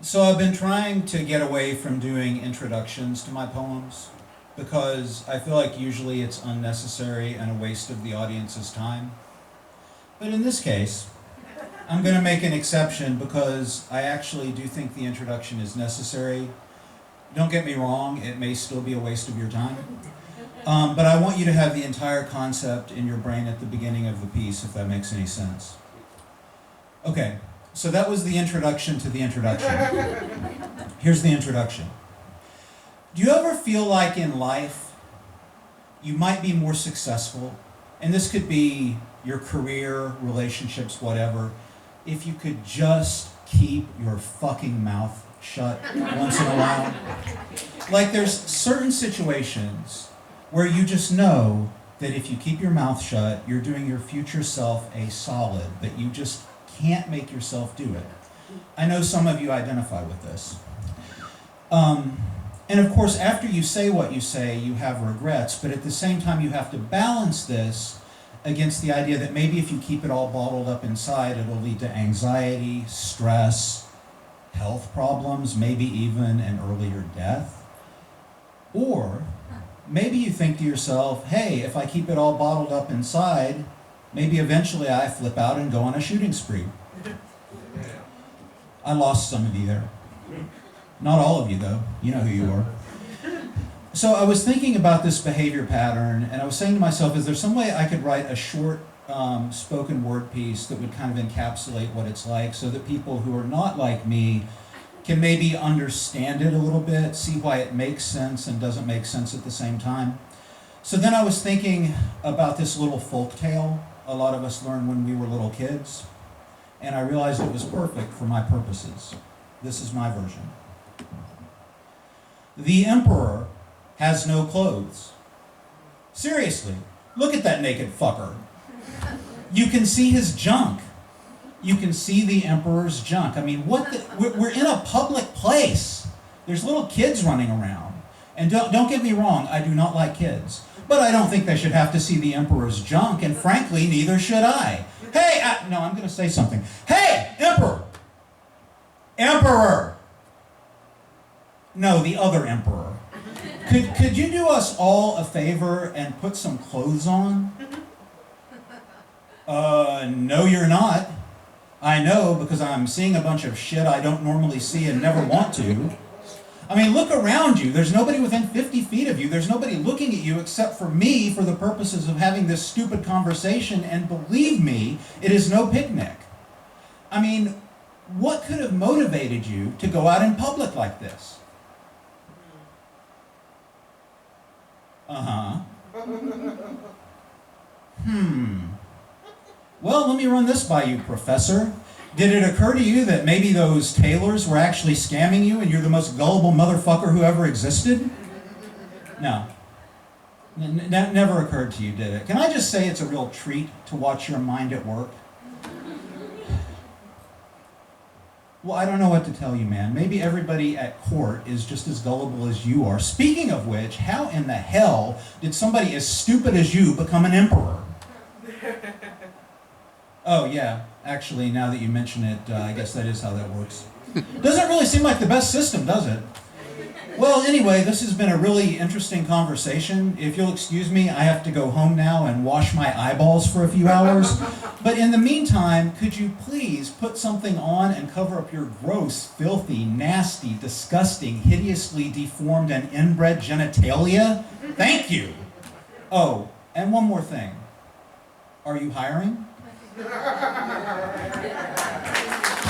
So I've been trying to get away from doing introductions to my poems because I feel like usually it's unnecessary and a waste of the audience's time. But in this case, I'm going to make an exception because I actually do think the introduction is necessary. Don't get me wrong, it may still be a waste of your time. But I want you to have the entire concept in your brain at the beginning of the piece, if that makes any sense. Okay, so that was the introduction to the introduction. Here's the introduction. Do you ever feel like in life you might be more successful, and this could be your career, relationships, whatever, if you could just keep your fucking mouth shut once in a while? Like there's certain situations where you just know that if you keep your mouth shut, you're doing your future self a solid, but you just can't make yourself do it. I know some of you identify with this. And of course, after you say what you say, you have regrets, but at the same time, you have to balance this against the idea that maybe if you keep it all bottled up inside, it'll lead to anxiety, stress, health problems, maybe even an earlier death. Or maybe you think to yourself, hey, if I keep it all bottled up inside, maybe eventually I flip out and go on a shooting spree. I lost some of you there. Not all of you, though. You know who you are. So I was thinking about this behavior pattern, and I was saying to myself, is there some way I could write a short spoken word piece that would kind of encapsulate what it's like so that people who are not like me can maybe understand it a little bit, see why it makes sense and doesn't make sense at the same time? So then I was thinking about this little folk tale a lot of us learned when we were little kids, and I realized it was perfect for my purposes. This is my version. The emperor has no clothes. Seriously, look at that naked fucker. You can see his junk. You can see the emperor's junk. I mean, we're in a public place. There's little kids running around. And don't get me wrong, I do not like kids. But I don't think they should have to see the emperor's junk, and frankly, neither should I. Hey, no, I'm going to say something. Hey, emperor! Emperor! No, the other emperor. Could you do us all a favor and put some clothes on? No, you're not. I know, because I'm seeing a bunch of shit I don't normally see and never want to. I mean, look around you. There's nobody within 50 feet of you. There's nobody looking at you except for me for the purposes of having this stupid conversation, and believe me, it is no picnic. I mean, what could have motivated you to go out in public like this? Uh-huh. Well, let me run this by you, Professor. Did it occur to you that maybe those tailors were actually scamming you and you're the most gullible motherfucker who ever existed? No. Never occurred to you, did it? Can I just say it's a real treat to watch your mind at work? Well, I don't know what to tell you, man. Maybe everybody at court is just as gullible as you are. Speaking of which, how in the hell did somebody as stupid as you become an emperor? Oh, yeah. Actually, now that you mention it, I guess that is how that works. Doesn't really seem like the best system, does it? Well, anyway, this has been a really interesting conversation. If you'll excuse me, I have to go home now and wash my eyeballs for a few hours. But in the meantime, could you please put something on and cover up your gross, filthy, nasty, disgusting, hideously deformed, and inbred genitalia? Thank you. Oh, and one more thing. Are you hiring?